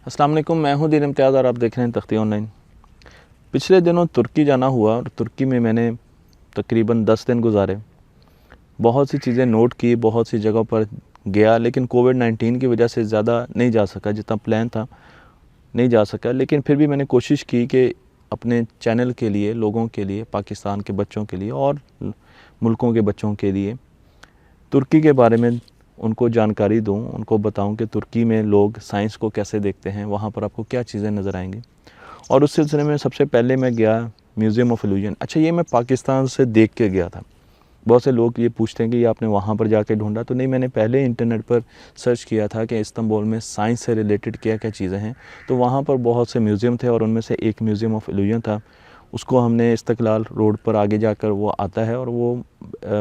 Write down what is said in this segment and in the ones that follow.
अस्सलाम वालेकुम, मैं हूं दीन इम्तियाज़ और आप देख रहे हैं तख्ती ऑनलाइन। पिछले दिनों तुर्की जाना हुआ और तुर्की में मैंने तकरीबन 10 दिन गुजारे। बहुत सी चीज़ें नोट की, बहुत सी जगहों पर गया, लेकिन कोविड-19 की वजह से ज़्यादा नहीं जा सका, जितना प्लान था नहीं जा सका। लेकिन फिर भी मैंने कोशिश की कि अपने चैनल के लिए, लोगों के लिए, पाकिस्तान के बच्चों के लिए और मुल्कों के बच्चों के लिए तुर्की के बारे में उनको जानकारी दूं, उनको बताऊं कि तुर्की में लोग साइंस को कैसे देखते हैं, वहाँ पर आपको क्या चीज़ें नज़र आएंगी। और उस सिलसिले में सबसे पहले मैं गया म्यूज़ियम ऑफ इल्यूजन। अच्छा, ये मैं पाकिस्तान से देख के गया था। बहुत से लोग ये पूछते हैं कि ये आपने वहाँ पर जाके ढूंढा, तो नहीं, मैंने पहले इंटरनेट पर सर्च किया था कि इस्तांबुल में साइंस से रिलेटेड क्या क्या चीज़ें हैं। तो वहाँ पर बहुत से म्यूज़ियम थे और उनमें से एक म्यूज़ियम ऑफ इल्यूजन था। उसको हमने इस्तकलाल रोड पर आगे जाकर वो आता है, और वो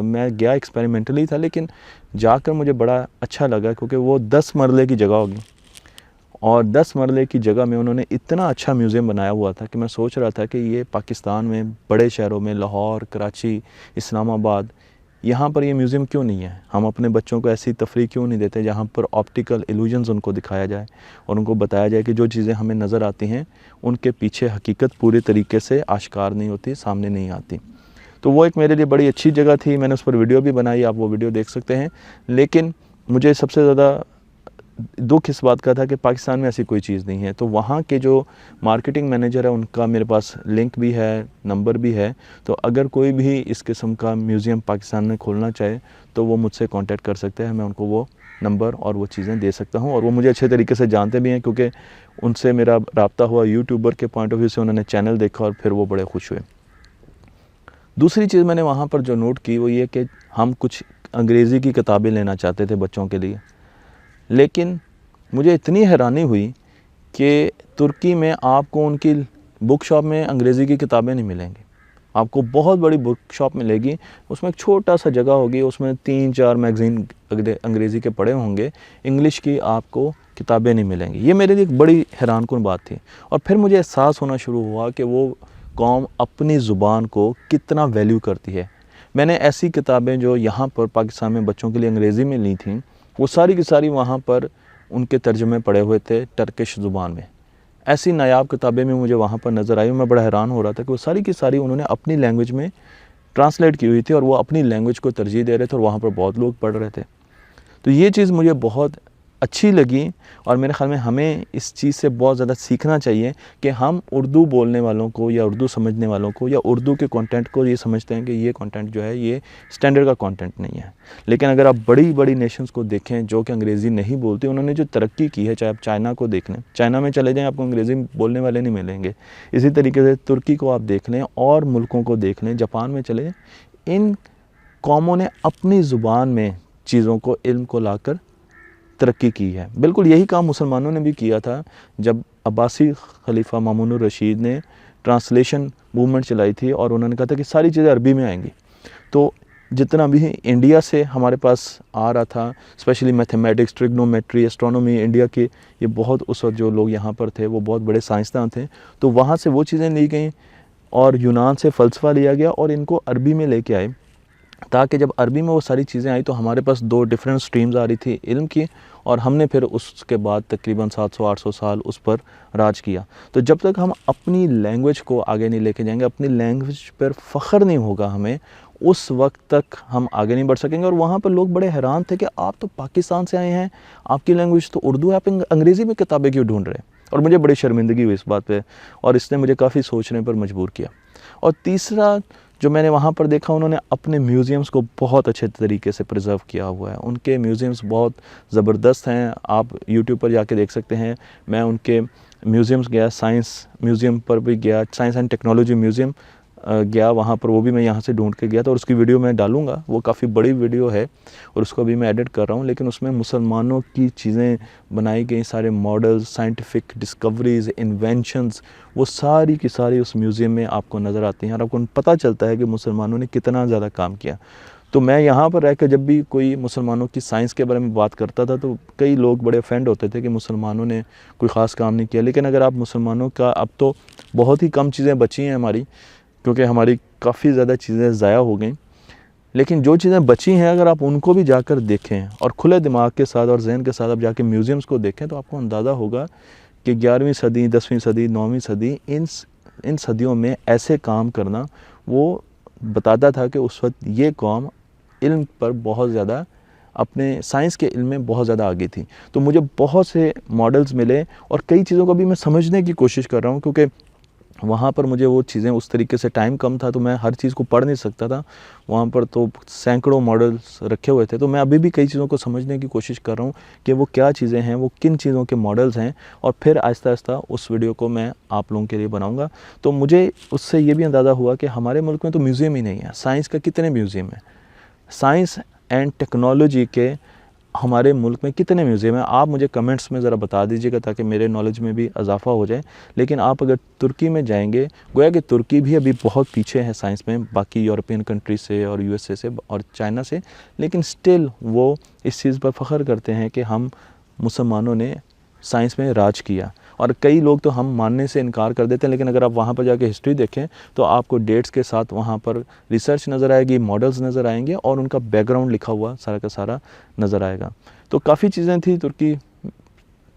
मैं गया एक्सपेरिमेंटली था, लेकिन जाकर मुझे बड़ा अच्छा लगा क्योंकि वो 10 मरले की जगह होगी और 10 मरले की जगह में उन्होंने इतना अच्छा म्यूज़ियम बनाया हुआ था कि मैं सोच रहा था कि ये पाकिस्तान में बड़े शहरों में लाहौर, कराची, इस्लामाबाद, यहाँ पर ये म्यूज़ियम क्यों नहीं है। हम अपने बच्चों को ऐसी तफरीह क्यों नहीं देते जहाँ पर ऑप्टिकल इल्यूजन्स उनको दिखाया जाए और उनको बताया जाए कि जो चीज़ें हमें नज़र आती हैं उनके पीछे हकीकत पूरे तरीके से आश्कार नहीं होती, सामने नहीं आती। तो वो एक मेरे लिए बड़ी अच्छी जगह थी। मैंने उस पर वीडियो भी बनाई, आप वो वीडियो देख सकते हैं। लेकिन मुझे सबसे ज़्यादा दुख इस बात का था कि पाकिस्तान में ऐसी कोई चीज़ नहीं है। तो वहाँ के जो मार्केटिंग मैनेजर है उनका मेरे पास लिंक भी है, नंबर भी है। तो अगर कोई भी इस किस्म का म्यूज़ियम पाकिस्तान में खोलना चाहे तो वो मुझसे कांटेक्ट कर सकते हैं। मैं उनको वो नंबर और वो चीज़ें दे सकता हूँ, और वो मुझे अच्छे तरीके से जानते भी हैं क्योंकि उनसे मेरा रब्ता हुआ यूट्यूबर के पॉइंट ऑफ व्यू से। उन्होंने चैनल देखा और फिर वो बड़े खुश हुए। दूसरी चीज़ मैंने वहाँ पर जो नोट की वो ये कि हम कुछ अंग्रेज़ी की किताबें लेना चाहते थे बच्चों के लिए, लेकिन मुझे इतनी हैरानी हुई कि तुर्की में आपको उनकी बुक शॉप में अंग्रेज़ी की किताबें नहीं मिलेंगी। आपको बहुत बड़ी बुक शॉप मिलेगी, उसमें एक छोटा सा जगह होगी, उसमें 3-4 मैगज़ीन अंग्रेज़ी के पड़े होंगे, इंग्लिश की आपको किताबें नहीं मिलेंगी। ये मेरे लिए एक बड़ी हैरानकुन बात थी। और फिर मुझे एहसास होना शुरू हुआ कि वो कौम अपनी ज़ुबान को कितना वैल्यू करती है। मैंने ऐसी किताबें जो यहाँ पर पाकिस्तान में बच्चों के लिए अंग्रेज़ी में ली थी, वो सारी की सारी वहाँ पर उनके तर्जुमे पड़े हुए थे टर्किश ज़ुबान में। ऐसी नायाब किताबें में मुझे वहाँ पर नज़र आई। मैं बड़ा हैरान हो रहा था कि वो सारी की सारी उन्होंने अपनी लैंग्वेज में ट्रांसलेट की हुई थी और वो अपनी लैंग्वेज को तरजीह दे रहे थे और वहाँ पर बहुत लोग पढ़ रहे थे। तो ये चीज़ मुझे बहुत अच्छी लगी और मेरे ख़्याल में हमें इस चीज़ से बहुत ज़्यादा सीखना चाहिए कि हम उर्दू बोलने वालों को या उर्दू समझने वालों को या उर्दू के कंटेंट को ये समझते हैं कि ये कंटेंट जो है ये स्टैंडर्ड का कंटेंट नहीं है। लेकिन अगर आप बड़ी बड़ी नेशंस को देखें जो कि अंग्रेज़ी नहीं बोलती, उन्होंने जो तरक्की की है, चाहे आप चाइना को देख लें, चाइना में चले जाएँ आपको अंग्रेज़ी बोलने वाले नहीं मिलेंगे। इसी तरीके से तुर्की को आप देख लें और मुल्कों को देख लें, जापान में चले जाएँ, इन कौमों ने अपनी ज़ुबान में चीज़ों को, इल्म को लाकर तरक्की की है। बिल्कुल यही काम मुसलमानों ने भी किया था जब अब्बासी खलीफा मामूनुर रशीद ने ट्रांसलेशन मूवमेंट चलाई थी और उन्होंने कहा था कि सारी चीज़ें अरबी में आएंगी। तो जितना भी इंडिया से हमारे पास आ रहा था, specially mathematics, trigonometry, astronomy, India के ये बहुत उस वक्त जो लोग यहाँ पर थे वो बहुत बड़े साइंसदान थे। तो वहाँ से वो चीज़ें ली गई और यूनान से फ़लसफ़ा लिया गया और इनको अरबी में लेके आए, ताकि जब अरबी में वो सारी चीज़ें आई तो हमारे पास 2 डिफरेंट स्ट्रीम्स आ रही थी इल्म की, और हमने फिर उसके बाद तकरीबन 700-800 साल उस पर राज किया। तो जब तक हम अपनी लैंग्वेज को आगे नहीं लेके जाएंगे, अपनी लैंग्वेज पर फ़ख्र नहीं होगा हमें, उस वक्त तक हम आगे नहीं बढ़ सकेंगे। और वहाँ पर लोग बड़े हैरान थे कि आप तो पाकिस्तान से आए हैं, आपकी लैंग्वेज तो उर्दू है, आप अंग्रेज़ी में किताबें क्यों ढूंढ रहे हैं। और मुझे बड़ी शर्मिंदगी हुई इस बात पे और इसने मुझे काफ़ी सोचने पर मजबूर किया। और तीसरा जो मैंने वहाँ पर देखा, उन्होंने अपने म्यूज़ियम्स को बहुत अच्छे तरीके से प्रिज़र्व किया हुआ है। उनके म्यूज़ियम्स बहुत ज़बरदस्त हैं, आप यूट्यूब पर जाके देख सकते हैं। मैं उनके म्यूज़ियम्स गया, साइंस म्यूज़ियम पर भी गया, साइंस एंड टेक्नोलॉजी म्यूज़ियम गया वहाँ पर, वो भी मैं यहाँ से ढूंढ के गया था और उसकी वीडियो मैं डालूँगा। वो काफ़ी बड़ी वीडियो है और उसको भी मैं एडिट कर रहा हूँ, लेकिन उसमें मुसलमानों की चीज़ें बनाई गई, सारे मॉडल्स, साइंटिफिक डिस्कवरीज़, इन्वेंशंस, वो सारी की सारी उस म्यूज़ियम में आपको नज़र आती हैं और आपको पता चलता है कि मुसलमानों ने कितना ज़्यादा काम किया। तो मैं यहाँ पर रहकर जब भी कोई मुसलमानों की साइंस के बारे में बात करता था तो कई लोग बड़े ऑफेंड होते थे कि मुसलमानों ने कोई ख़ास काम नहीं किया। लेकिन अगर आप मुसलमानों का, अब तो बहुत ही कम चीज़ें बची हैं हमारी, क्योंकि हमारी काफ़ी ज़्यादा चीज़ें ज़ाया हो गई, लेकिन जो चीज़ें बची हैं अगर आप उनको भी जाकर देखें और खुले दिमाग के साथ और जहन के साथ आप जाके म्यूज़ियम्स को देखें तो आपको अंदाज़ा होगा کہ 11ویں صدی، 10ویں صدی، 9ویں صدی، ان صدیوں میں ایسے کام کرنا، وہ بتاتا تھا کہ اس وقت یہ قوم علم پر بہت زیادہ، اپنے سائنس کے علم میں بہت زیادہ آگے تھی۔ تو مجھے بہت سے ماڈلز ملے اور کئی چیزوں کو بھی میں سمجھنے کی کوشش کر رہا ہوں، کیونکہ وہاں پر مجھے وہ چیزیں اس طریقے سے ٹائم کم تھا تو میں ہر چیز کو پڑھ نہیں سکتا تھا، وہاں پر تو سینکڑوں ماڈلز رکھے ہوئے تھے۔ تو میں ابھی بھی کئی چیزوں کو سمجھنے کی کوشش کر رہا ہوں کہ وہ کیا چیزیں ہیں، وہ کن چیزوں کے ماڈلز ہیں، اور پھر آہستہ آہستہ اس ویڈیو کو میں آپ لوگوں کے لیے بناؤں گا۔ تو مجھے اس سے یہ بھی اندازہ ہوا کہ ہمارے ملک میں تو میوزیم ہی نہیں ہے، سائنس کا کتنے میوزیم ہیں، سائنس اینڈ ٹیکنالوجی کے ہمارے ملک میں کتنے میوزیم ہیں؟ آپ مجھے کمنٹس میں ذرا بتا دیجیے گا تاکہ میرے نالج میں بھی اضافہ ہو جائے۔ لیکن آپ اگر ترکی میں جائیں گے، گویا کہ ترکی بھی ابھی بہت پیچھے ہے سائنس میں باقی یورپین کنٹری سے اور USA سے اور چائنا سے، لیکن سٹل وہ اس چیز پر فخر کرتے ہیں کہ ہم مسلمانوں نے سائنس میں راج کیا۔ اور کئی لوگ تو ہم ماننے سے انکار کر دیتے ہیں، لیکن اگر آپ وہاں پر جا کے ہسٹری دیکھیں تو آپ کو ڈیٹس کے ساتھ وہاں پر ریسرچ نظر آئے گی، ماڈلز نظر آئیں گے، اور ان کا بیک گراؤنڈ لکھا ہوا سارا کا سارا نظر آئے گا۔ تو کافی چیزیں تھیں ترکی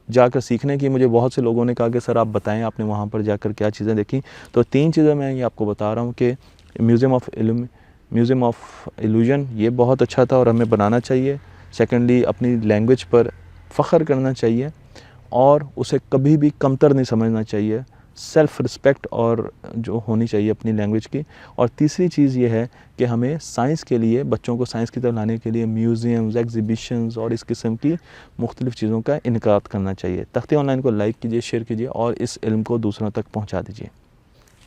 جا کر سیکھنے کی۔ مجھے بہت سے لوگوں نے کہا کہ سر آپ بتائیں آپ نے وہاں پر جا کر کیا چیزیں دیکھیں۔ تو 3 چیزیں میں یہ آپ کو بتا رہا ہوں کہ میوزیم آف ایلوژن یہ بہت اچھا تھا اور ہمیں بنانا چاہیے۔ سیکنڈلی اپنی لینگویج پر فخر کرنا چاہیے اور اسے کبھی بھی کمتر نہیں سمجھنا چاہیے، سیلف رسپیکٹ اور جو ہونی چاہیے اپنی لینگویج کی۔ اور تیسری چیز یہ ہے کہ ہمیں سائنس کے لیے، بچوں کو سائنس کی طرف لانے کے لیے میوزیمز، ایگزیبیشنز اور اس قسم کی مختلف چیزوں کا انعقاد کرنا چاہیے۔ تختی آن لائن کو لائک کیجیے، شیئر کیجیے اور اس علم کو دوسروں تک پہنچا دیجیے۔